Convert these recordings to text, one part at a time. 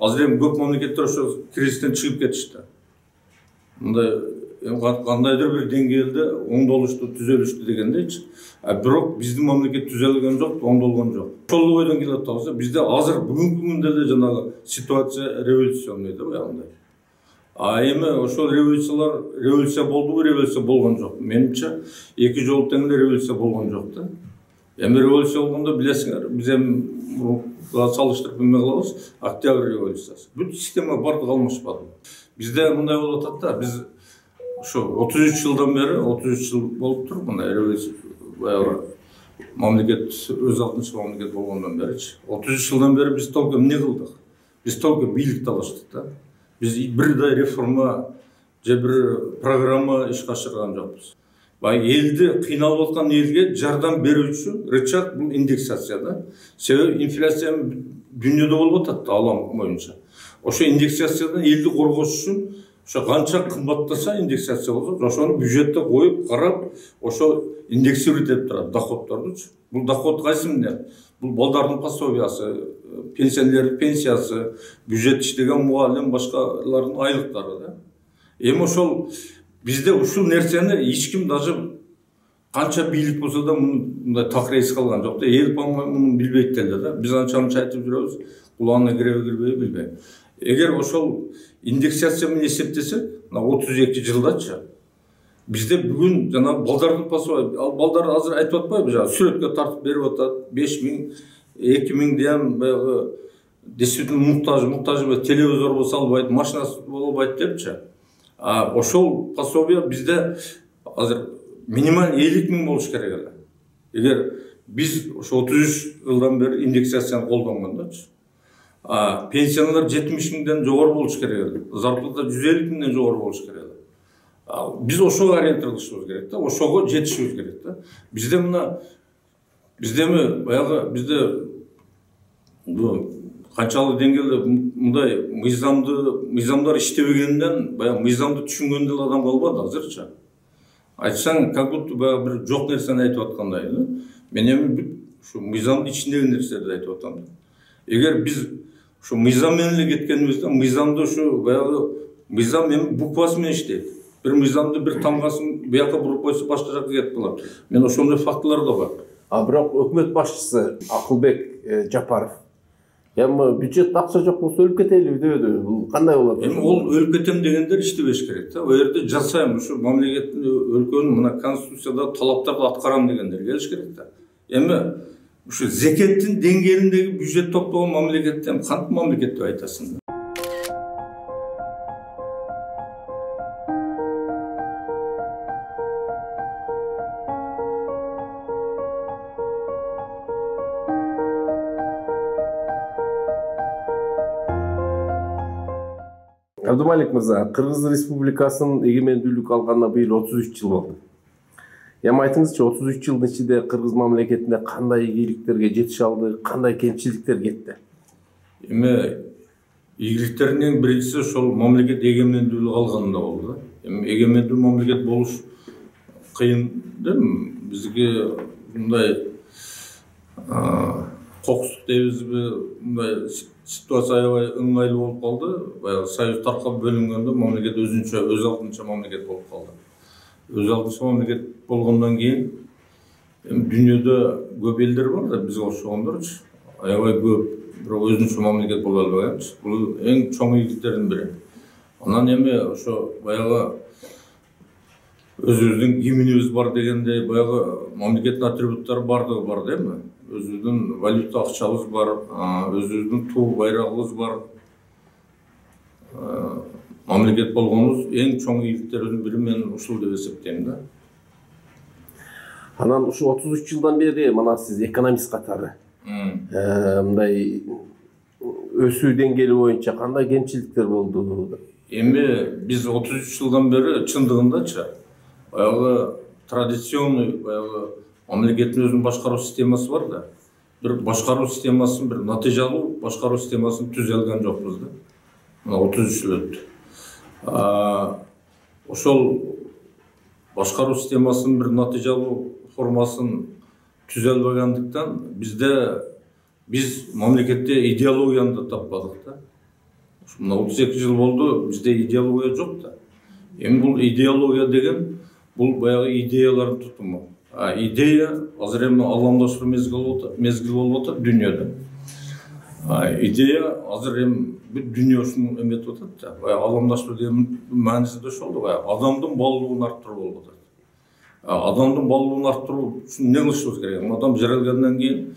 Азыр эми көп мамлекеттер ошо кризистен чыгып кетишти. Мындай кандайдыр бир деңгээлде оңдолушту, түзөлүштү дегендейчи. Бирок биздин мамлекет түзөлгөн жок, оңдолгон жок. Ошол бойдон келип атабыз. Бизде азыр бүгүнкү күндө эле жанагы ситуация революционный да баягындай. Эми ошол революция болдубу, революция болгон жок. Менимче эки жолу тең эле революция болгон жок да. Эми революция болгондо билесиңер, биз эми салыштырып эме кылабыз, октябрь революциясы. Бүт система бардыгы алмашпады. Бизде мындай болуп атат да, биз ошо 33 жылдан бери, 33 жыл болуп тур мындай революция баягы мамлекет өз алдынча мамлекет болгондон беричи. 33 жылдан бери биз только эмне кылдык? Биз только бийлик талаштык да. Биз бирдай реформа же бир программа ишке ашырган жокпуз. Элди кыйналып аткан элге жардам берүүчү рычаг бул индексация да. Себеби инфляция дүйнөдө болуп атат алам боюнча. Ошо индексациядан элди коргош үчүн ошо канча кымбаттаса индексация болсо, ошону бюджетте коюп карап, ошо индексировать этип турат доходдордучу. Бул доход кайсы эмне? Бул балдардын пособиясы, пенсионерлердин пенсиясы, бюджет иштеген мугалим, башкалардын айлыктары да. Эми ошол бизде ушул нерсени эч ким даже канча бийлик болсо да мындай такрейс калган жок да. Эл муну билбейт деле да. Биз анча айтып жүрөбүз, кулагына киреби кирбейби билбейм. Эгер ошол индексация менен эсептесек, 32 жылдачы бизде бүгүн жана балдардын пособия, балдар азыр айтып атпайбы, жана сүрөткө тартып берип атат, 5000, 2000 деген баягы действительно муктаж телевизор болсо албайт, машинасы боло албайт депчи. Ошол пособия бизде азыр минималь 50 000 болуш керек эле. Эгер биз ошо 33 жылдан бери индексацияны колдонгондочу. Пенсиялар 70 000ден жогору болуш керек эле. Зарплата 150 000ден жогору болуш керек эле. Биз ошого ориентировалышыбыз керек да, ошого жетишибиз керек да. Бизде бизде канчалык деңгээлде мындай мыйзамдар иштебегенден, баягы мыйзамды түшүнгөн деле адам калбады азырчы. Айтсаң, как будто баягы бир жок нерсени айтып аткандай эле. Мен эми ушу мыйзамдын ичиндеги нерселерди айтып атам. Эгер биз ушу мыйзам менен эле кеткенибизде, мыйзамды ушу баягы мыйзам эми буквасы менен иштейт. Бир мыйзамды бир тамгасын бияка буруп койсо башка жакка кетип калат. Мен ошондой фактылар да бар. Бирок өкмөт башчысы Акылбек Жапаров эми бюджетте акча жок болсо өлүп кетели дебеди. Бул кандай болот? Эми ол өлүп кетем дегендер иштебеш керек да. Ал жерде жасайм, ушу мамлекеттин өлкөнүн мына конституцияда талаптарды аткарам дегендер келиш керек да. Эми ушу зекеттин деңгээлиндеги бюджет топтогон мамлекетте кантип мамлекет деп айтасың? Абдумалик мырза, Кыргыз Республикасынын эгемендүүлүк алганына быйыл 33 жыл болду. Эми айтыңызчы, 33 жылдын ичинде Кыргыз мамлекетинде кандай ийгиликтерге жетише алды, кандай кемчиликтер кетти? Эми ийгиликтердин биринчиси ошол мамлекет эгемендүүлүк алганында болду. Эми эгемендүү мамлекет болуш кыйын да. Бизге мындай кокустук дейбизби, мындай ситуация аябай ыңгайлуу болуп калды. Баягы союз таркап бөлүнгөндө мамлекет өзүнчө, өз алдынча мамлекет болуп калды. Өз алдынча мамлекет болгондон кийин эми дүйнөдө көп элдер бар да, бизге окшогондорчу. Аябай көп, бирок өзүнчө мамлекет боло албаганчы. Бул эң чоң ийгиликтердин бири. Анан эми ошо баягы өзүбүздүн гимнибиз бар дегендей, баягы мамлекеттин атрибуттары бардыгы бар да эми. Өзүбүздүн валюта акчабыз бар, өзүбүздүн туу байрагыбыз бар. Мамлекет болгонубуз эң чоң ийгиликтердин бири мен ушул деп эсептейм да. Анан ушу 33 жылдан бери мына сиз экономист катары мындай өсүү деңгээли боюнча кандай кемчиликтер болду? Эми биз 33 жылдан бери чындыгындачы баягы традиционный баягы мамлекеттин өзүнүн башкаруу системасы бар да. Бир башкаруу системасын, бир натыйжалуу башкаруу системасын түзө алган жокпуз да. Мына 33 жыл өттү. Ошол башкаруу системасынын бир натыйжалуу формасын түзө албагандыктан биз мамлекетте идеологияны да таппадык да. Мына 32 жыл болду, бизде идеология жок да. Эми бул идеология деген бул баягы идеялардын тутуму. Идея азыр эми аламдаштыруу мезгил болуп атат дүйнөдө. Идея азыр эми бүт дүйнө ушуну эметип атат да. Баягы аламдаштыруу деген мааниси да ошол да, баягы адамдын баалуулугун арттыруу болуп атат. Адамдын баалуулугун арттыруу үчүн эмне кылышыбыз керек? Адам жаралгандан кийин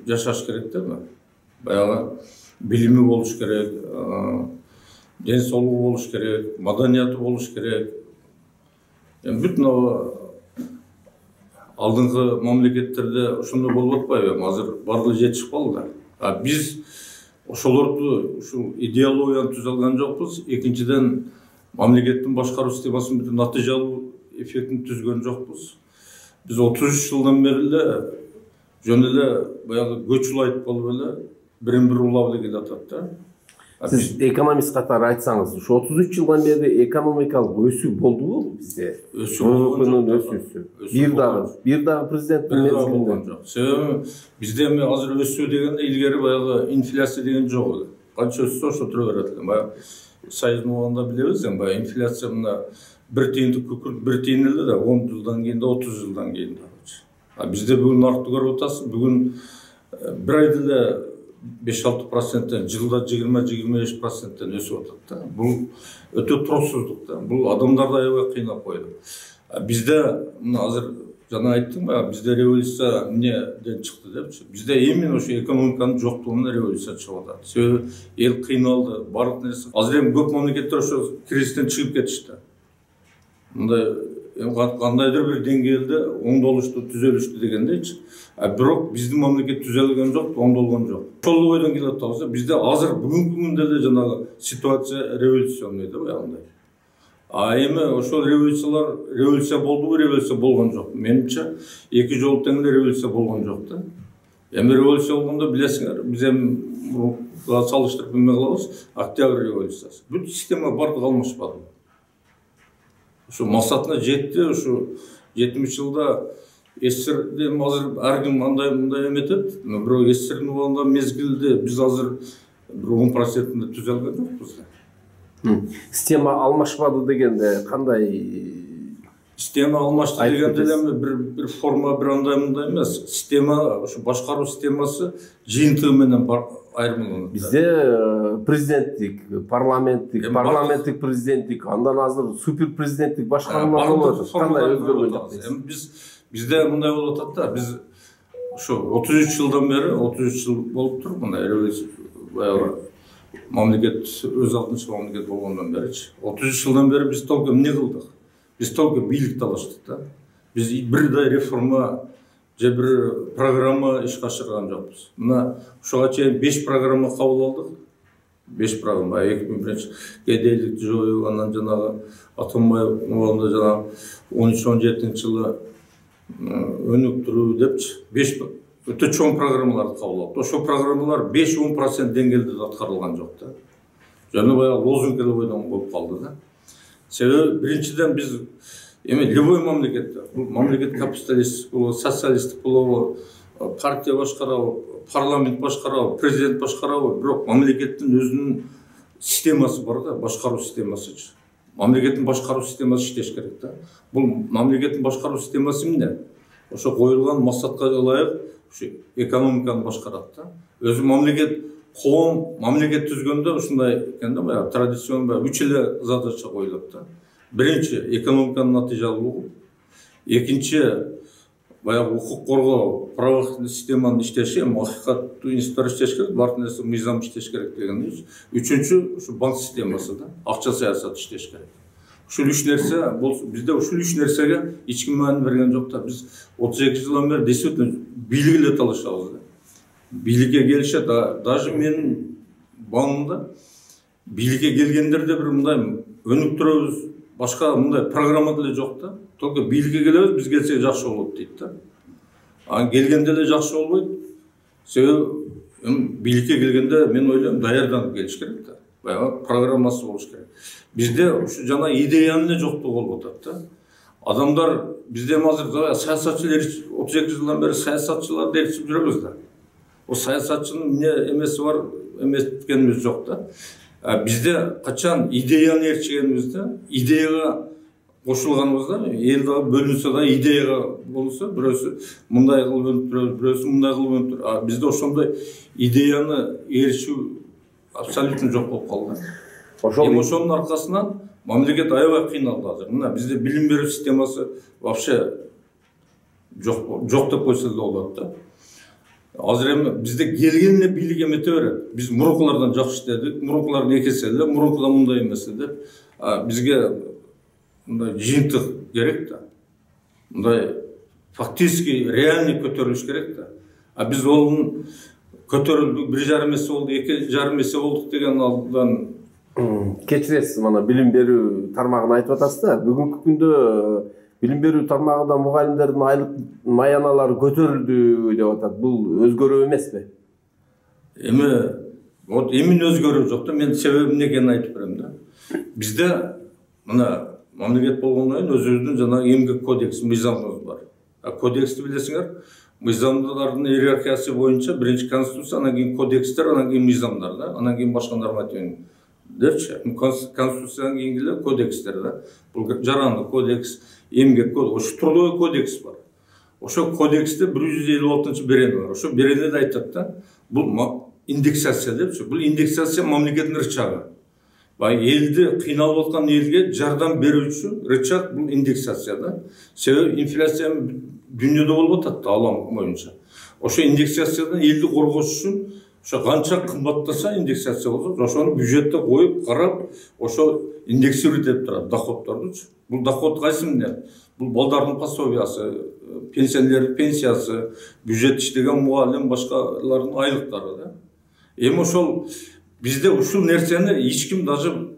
жашаш керек да. Баягы билими болуш керек, ден соолугу болуш керек, маданияты болуш керек. Эми бүт алдыңкы мамлекеттерде ошондой болуп атпайбы? Азыр бардыгы жетишип калды да. Биз ошолорду ушул идеологияны түзө алган жокпуз. Экинчиден, мамлекеттин башкаруу системасынын бүтүн натыйжалуу эффектин түзгөн жокпуз. Биз 33 жылдан бери эле жөн эле баягы көч улайт болуп эле бирин-бир улап эле келатат да. Сиз экономист катары айтсаңыз, ушу 33 жылдан бери экономикалык өсүү болдубу бизде? Өсүүсү. Бир дагы президенттин мезгилинде. Себеби бизде эми азыр өсүү дегенде илгери баягы инфляция деген жок эле. Канча өссө ошо тура берет эле. Баягы Союздун убагында билебиз, баягы инфляция мына 1 тыйындык күкүрт 1 тыйын эле да 10 жылдан кийин да 30 жылдан кийин да. Бизде бүгүн наркты көрүп атасыз, бүгүн бир айда эле 5-6%, жылда 20-25% өсүп атат да. Бул өтө туруксуздук да. Бул адамдарды аябай кыйнап койду. Бизде мына азыр жана айттым, бизде революция эмнеден чыкты депчи. Бизде именно ошо экономиканын жоктугунан революция чыгып атат. Себеби эл кыйналды, баардык нерсе. Азыр эми көп мамлекеттер ошо кризистен чыгып кетишти. Мындай кандайдыр бир деңгээлде оңдолушту, түзөлүштү дегендейчи. Бирок биздин мамлекет түзөлгөн жок, оңдолгон жок. Ошол ойдон келип атабыз. Бизде азыр бүгүнкү күндө эле жанагы ситуация революционный да баягындай. Эми ошол революция болдубу, революция болгон жок. Менимче эки жолу тең эле революция болгон жок да. Эми революция болгондо билесиңер, биз эми салыштырып эме кылабыз, октябрь революциясы. Бүт система бардыгы алмашпады. Ошо максатына жетти, ошо 70 жылда СССРде азыр ар ким андай эметет, бирок СССРдин убагында мезгилде биз азыр 10%-inde түзөлгөн жокпуз да. Система алмашпады дегенде кандай? Система алмашты дегенде эми бир форма бир андай эмес. Система ошо башкаруу системасы жыйынтыгы менен айырмаланат. Бизде президенттик, парламенттик президенттик, андан азыр супер президенттик башкаруулар болот. Кандай өзгөргөн жок? Эми бизде мындай болуп атат да. Биз ошо 33 жылдан бери, 33 жыл болуптур мындай революция баягы мамлекет өз алдынча мамлекет болгондон беричи. 33 жылдан бери биз только эмне кылдык? Биз только бийлик талаштык да. Биз бирдей реформа же бир программа ишке ашырган жокпуз. Мына ушуга чейин 5 программа кабыл алдык. 5 программа 2001 кедейликти жоюу, анан жанагы Атамбаев убагында жанагы 13-17 жылы өнүктүрүү депчи 5 өтө чоң программаларды кабыл алды. Ошол программалар 5-10% деңгээлде аткарылган жок да. Жана баягы лозунг эле бойдон болуп калды да. Себеби биринчиден биз эми любой мамлекетте, бул мамлекет капиталисттик болобу, социалисттик болобу, партия башкарабы, парламент башкарабы, президент башкарабы, бирок мамлекеттин өзүнүн системасы бар да, башкаруу системасычы. Мамлекеттин башкаруу системасы иштеш керек да. Бул мамлекеттин башкаруу системасы эмне? Ошо коюлган максатка ылайык ушу экономиканы башкарат да. Өзү мамлекет мамлекет түзгөндө ушундай экен да, баягы традиционный 3 эле задача коюлат да. Биринчи экономиканын натыйжалуулугу, экинчи баягы укук коргоо, правоохранительный системанын иштеши, акыйкаттуу институттар иштеш керек, баардык нерсе мыйзам иштеш керек дегендей. Үчүнчү ушу банк системасы да, акча саясаты иштеш керек. Ушул 3 нерсе болсо, бизде ушул 3 нерсеге эч ким маани берген жок да. Биз 32 жылдан бери действительно бийлик эле талашабыз да. Бийликке келишет, даже менин баңымда бийликке келгендерде бир мындай өнүктүрөбүз, башка мындай программа деле жок да. Только бийликке келебиз, биз келсек жакшы болот дейт да. Келгенде эле жакшы болбойт. Себеби бийликке келгенде мен ойлойм даярданып келиш керек да. Баягы программасы болуш керек. Бизде ушу жана идеянын эле жоктугу болуп атат да. Адамдар бизде азыр саясатчылар 32 жылдан бери саясатчыларды ээрчип жүрөбүз да. O саясатчының не емесі бар, емес еткеніміз жоқ та. Бізде қачан идеяны ерчігенімізде, идеяға қосылғанымызда, елді бөлінсе да идеяға болса, біреусі мұндай қылып өндіреді, біреусі мұндай қылып өндіреді. Бізде ошондай идеяны ерчу абсолютно жоқ болып қалды. Ошонун арқасынан мамлекет аябай қиналды азыр. Мына бізде билим берүү системасы вообще жоқ деп койсо да болот да. Азыр эми бизде келгенде бийлик эмете берет. Биз мурункулардан жакшы иштедик, мурункулар некесе эле, мурункудан мындай эмес деп. Бизге мындай жыйынтык керек да. Мындай фактически реальный көтөрүлүш керек да. Биз онун көтөрүлдүк, 1,5 эсе болду, 2,5 эсе болдук деген алдан кечиресиз, мана билим берүү тармагын айтып атасыз да. Бүгүнкү күндө билим берүү тармагында мугалимдердин айлык маяналары көтөрүлдү деп атат. Бул өзгөрүү эмеспи? Эми вот эмне өзгөрүү жок да. Мен себебин экенин айтып берем да. Бизде мына мамлекет болгондон кийин өзүбүздүн жанагы эмгек кодекс, мыйзамыбыз бар. Кодексти билесиңер, мыйзамдардын иерархиясы боюнча биринчи конституция, анан кийин кодекстер, анан кийин мыйзамдар да, анан кийин башка нормативный дерчи. Конституциядан кийинки эле кодекстер да. Бул жарандык кодекс, эмгек кодекс, ошо трудовой кодекс бар. Ошо кодексте 156 берени бар. Ошо беренеде айтат да, бул индексация депчи. Бул индексация мамлекеттин рычагы. Элди кыйналып аткан элге жардам берүү үчүн рычаг бул индексация да. Себеби инфляция дүйнөдө болуп атат да, алам боюнча. Ошо индексациядан элди коргош үчүн ошо канча кымбаттаса индексация болсо, ошону бюджетте коюп карап, ошо индексировать этип турат доходдордучу. Бул доход кайсы эмне? Бул балдардын пособиясы, пенсионерлердин пенсиясы, бюджет иштеген мугалим, башкалардын айлыктары да. Эми ошол бизде ушул нерсени эч ким даже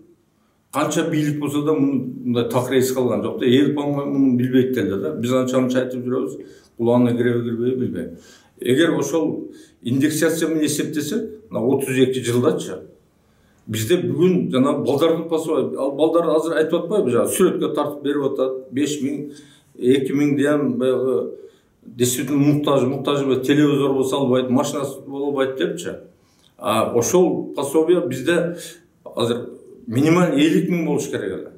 канча бийлик болсо да мындай такрейс калган жок да. Эл муну билбейт деле да. Биз анча айтып жүрөбүз, кулагына кирбей билбейм. Эгер ошол индексация менен эсептесек, 32 жылдачы бизде бүгүн жана балдардын пособия, ал балдар азыр айтып атпайбы, жана сүрөткө тартып берип атат, 5000, 2000 деген баягы действительно муктаж телевизор болсо албайт, машинасы болбойт депчи. Ошол пособия бизде азыр минимал 50 000 болуш керек эле.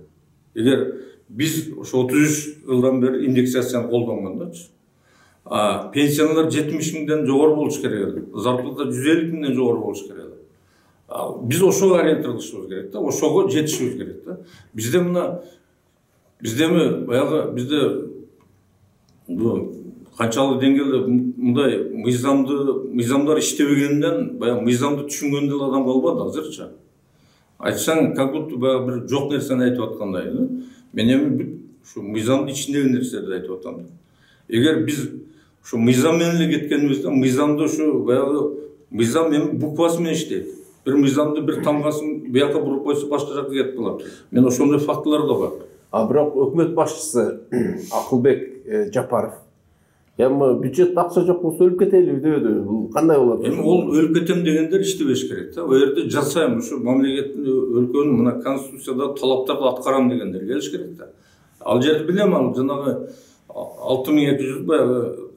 Эгер биз ошо 33 жылдан бери индексацияны колдонгондочу. Пенсиялар 70 000ден жогору болуш керек эле. Зарплата 150 000ден жогору болуш керек эле. Биз ошого ориентировалышыбыз керек да, ошого жетишибиз керек да. Бизде мына биздеми баягы бизде канчалык деңгээлде мындай мыйзамдар иштебегенден баягы мыйзамды түшүнгөн эле адам калбады азырчы. Айтсаң, как будто баягы бир жок нерсени айтып аткандай да. Мен эми ушу мыйзамдын ичиндеги нерселерди айтып атам. Эгер биз ушу мыйзам менен эле кеткенибизде, мыйзамды ушу баягы мыйзам эми буквасы менен иштейт. Бир мыйзамды бир тамгасын бияка буруп койсо башка жакка кетип калат. Мен ошондой фактылар да бар. Бирок өкмөт башчысы Акылбек Жапаров эми бюджетте акча жок болсо өлүп кетели дебеди. Бул кандай болот? Эми ол өлүп кетем дегендер иштебеш керек да. Ал жерде жасайм, ушу мамлекеттин өлкөнүн мына конституцияда талаптарды аткарам дегендер келиш керек да. Ал жерди билем, ал жанагы 6200 баягы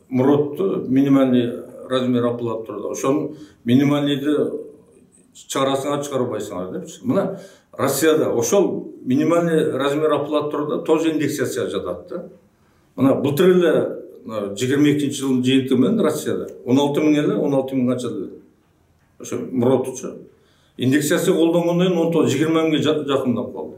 муротту минимальный размер оплаты турду. Ошонун минимальныйды чыгарасыңар, чыгарбайсыңар депчи. Мына Россияда ошол минимальный размер оплаты турду тоже индексация жатат да. Мына былтыр эле 22 жылдын жыйынтыгы менен Россияда 16 000 эле, 16 000 канча эле. Ошо муротучу. Индексация колдонгондон кийин 19-20 000ге жакындап калды.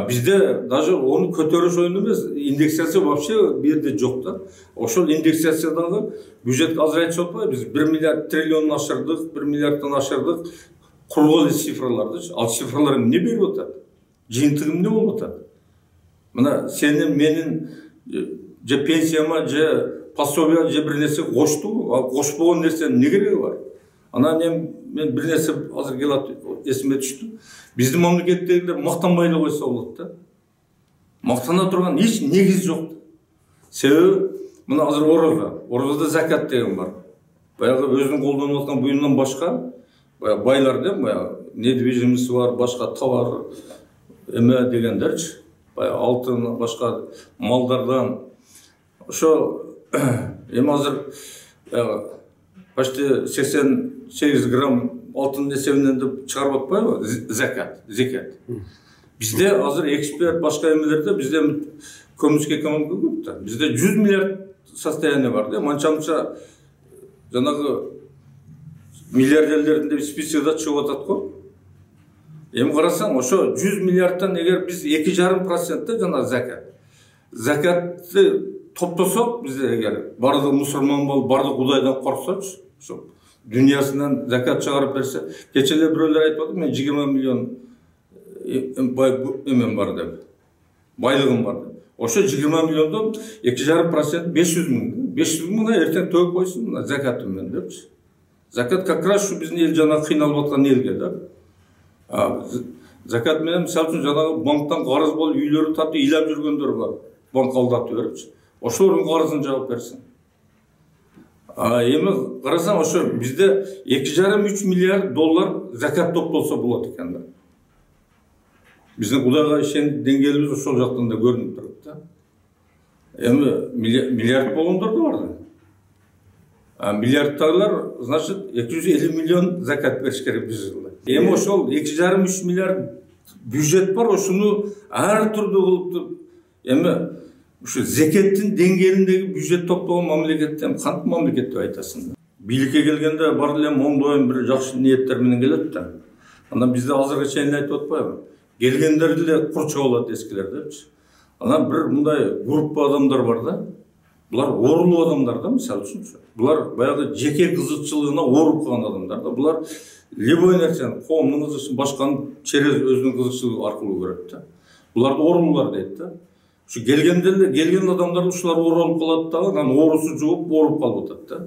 Bizde даже onu kötörüş oyunumuz indeksiyası вообще bir de yok da. Oşol indeksiyasıdağı bücret azrayıcı çok biz 1 milyar trilyon aşırdık, 1 milyardan aşırdık. Kurgulu şifralardı. Al şifralarım ne bir otar? Cintığım ne oldu? Buna senin menin ce pensiyama ce pasobiya ce bir nesi koştu. Koş boğun dersen ne gereği var? Ana men bir nesi hazır gelat esime düştü. Bizim memlekettekiler maqtanmayla koysa болады da. Maqtana turgan hiç negiz yok. Sebebi mına hazır Orozada zakat деген бар. Баягы өзүнүн колдонуп аткан буюмдан башка баягы байлар деп баягы недвижимости бар, башка товар эме дегендерчи. Баягы алтын, башка малдардан ошо эми азыр почти 88 грамм алтын эсебинен деп чыгарып атпайбы зекат. Бизде азыр эксперт башка эмелерде бизде көмүскө экономика көп да. Бизде 100 миллиард состояние бар да. Манча жанагы миллиардерлердин деп списокто чыгып атат го. Эми карасаң, ошо 100 миллиардтан эгер биз 2,5% жана закатты топтосок, бизде эгер бардык мусулман болуп, бардык Кудайдан корксочу, ошо дүйнөсүнөн закат чыгарып берсе, кечеле бирөөлөр айтып атты, мен 20 миллион эмем бар деп. Байлыгым бар деп. Ошо 20 миллиондон 2,5% 500 миң. 500 миңна эртең төгүп койсун закаты менен депчи. Закат как раз şu биздин эл жана кыйналып аткан элге да. Закат менен мисалы үчүн жанагы банктан карыз болуп үйлөрү тартып ыйлап жүргөндөр бар. Банк алдатып берипчи. Ошолордун карызын жаап берсин. Эми карасаң, ошо бизде 2,5-3 миллиард доллар закат топтолсо болот экен да. Биздин Кудайга ишеним деңгээлибиз ошол жактан да көрүнүп турат да. Эми миллиард болгондор да бар да. Миллиардтагылар, значит, 250 миллион закат бериш керек бир жылда. Эми ошол 2,5-3 миллиард бюджет бар, ошону ар түрдүү кылып, эми ушу зекеттин деңгээлиндеги бюджет топтогон мамлекеттен кантип мамлекет деп айтасың? Бийликке келгенде бар эле моңдойм бир жакшы ниеттер менен келет да. Анан бизде азыркы чейин айтып атпайбы? Келгендерди эле курчуп алат эскилер депчи. Анан бир мындай группа адамдар бар да. Булар оорулуу адамдар да, мисалы үчүн. Булар баягы жеке кызыкчылыгына ооруп калган адамдар да. Булар любой нерсени, коомдун кызыкчылыгын башканы через өзүнүн кызыкчылыгы аркылуу көрөт да. Буларды оорулуулар дейт да. Şu gelgen adamlar uşular oğrup kalıp da, andan oğrusu juğup oğrup kalıp atat da.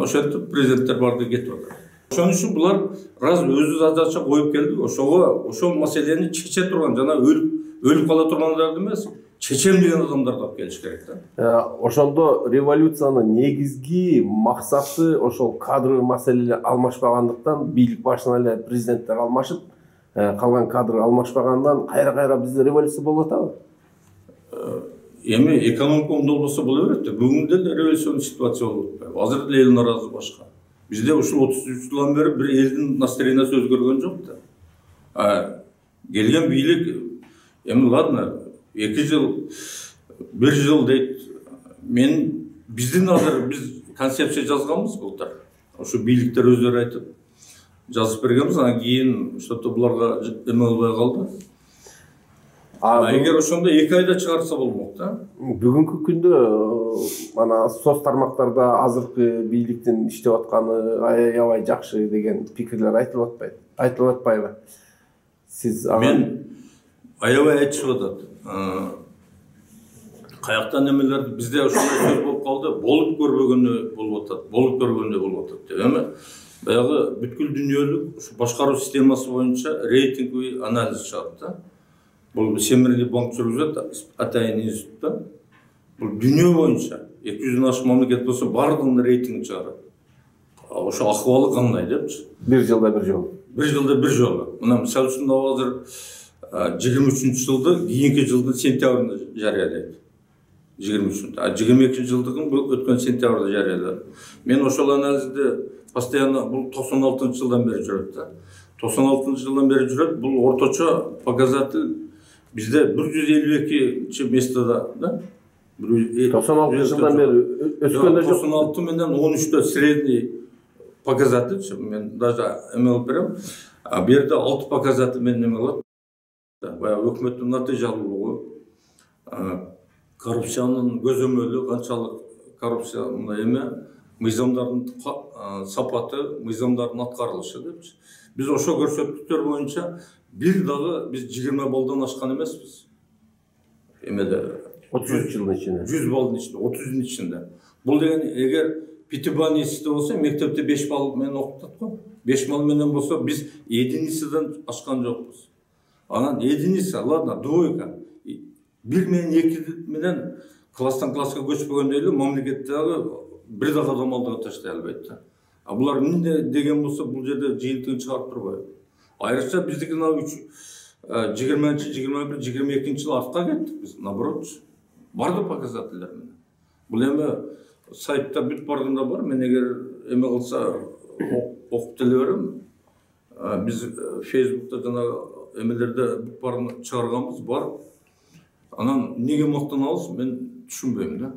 Oşentip prezidentler bardı getip atat. Oşon üçün bular raz özü zadatça koyup geldi. Oşo meseleni çeçe turgan, jana ölüp kala turganlar demez. Çeçem degen adamlar kap geliş gerek da. Ошондо революциянын негизги максаты ошол кадр маселелери алмашпагандыктан бийлик башына эле президенттер алмашып, калган кадр алмашпагандан кайра бизде революция болуп атабы? Эми экономика оңдол болсо боло берет да. Бүгүн деле революцион ситуация болуп атпайбы. Азыр деле эл наразы башка. Бизде ушул 33 жылдан бери бир элдин настроениясы өзгөргөн жок да. Келген бийлик эми ладно, 2 жыл, 1 жыл дейт. Биздин азыр биз концепция жазганбыз былтыр. Ошо бийликтер өздөрү айтып жазып бергенбиз, анан кийин что-то буларга эме болбой калды. Эгер ошондо 2 айда чыгарса болмок да. Бүгүнкү күндө мана соц тармактарда азыркы бийликтин иштеп атканы аябай жакшы деген пикирлер айтылып атпайбы? Сиз мен аябай айтышып атат. Каяктан эмелер бизде ошондой сөз болуп калды, болуп көрбөгөнү болуп атат деп. Эми баягы бүткүл дүйнөлүк ушу башкаруу системасы боюнча рейтинговый анализ чыгат да. Бул Семирлик банк жүргүзөт, атайын институтта. Бул дүйнө боюнча 200дөн ашык мамлекет болсо бардыгынын рейтингин чыгарат. Ошо акыбалы кандай депчи? Бир жылда бир жолу. Бир жылда бир жолу. Мына мисалы үчүн азыр 23-жылды кийинки жылдын сентябрында жарыялайт. 23-ндө. 22-жылдыгын бул өткөн сентябрда жарыялады. Мен ошол анализди постоянно бул 96-жылдан бери жүрөт да. 96-жылдан бери жүрөт. Бул орточо показатель бизде 152 местода да. 96-жылдан бери өскөндө жок. 96 менен 13-тө средний показатель, мен даже эме алып берем. Бу жерде 6 показатель менен эме кылат. Баягы өкмөттүн натыйжалуулугу, коррупциянын көзөмөлү, канчалык коррупция мындай эме, мыйзамдардын сапаты, мыйзамдардын аткарылышы депчи. Биз ошо көрсөтүктөр боюнча бир дагы биз 20 балдан ашкан эмеспиз. Эмеде 33 жылдын ичинде. 100 балдын ичинде, 30-дун ичинде. Бул деген эгер пятибалльныйда болсо, мектепте 5 балл менен окутат го. 5 балл менен болсо биз единицадан ашкан жокпуз. Анан единица, ладно, двойка. 1 менен 2 менен класстан класска көчпөгөндөй эле мамлекеттеги бир дагы адам алдыга таштай албайт да. Булар эмне деген болсо бул жерде жыйынтыгын чыгарып турбайбы? Айрыкча биздики 20-21, 22-жыл артка кеттик биз, наоборот. Барды показательдер менен. Бул эми сайтта бүт барганда бар. Мен эгер эме кылса окуп деле берем. Биз Facebook'ta жана эмелерде барын чыгарганбыз бар. Анан неге мактанабыз мен түшүнбөйм да.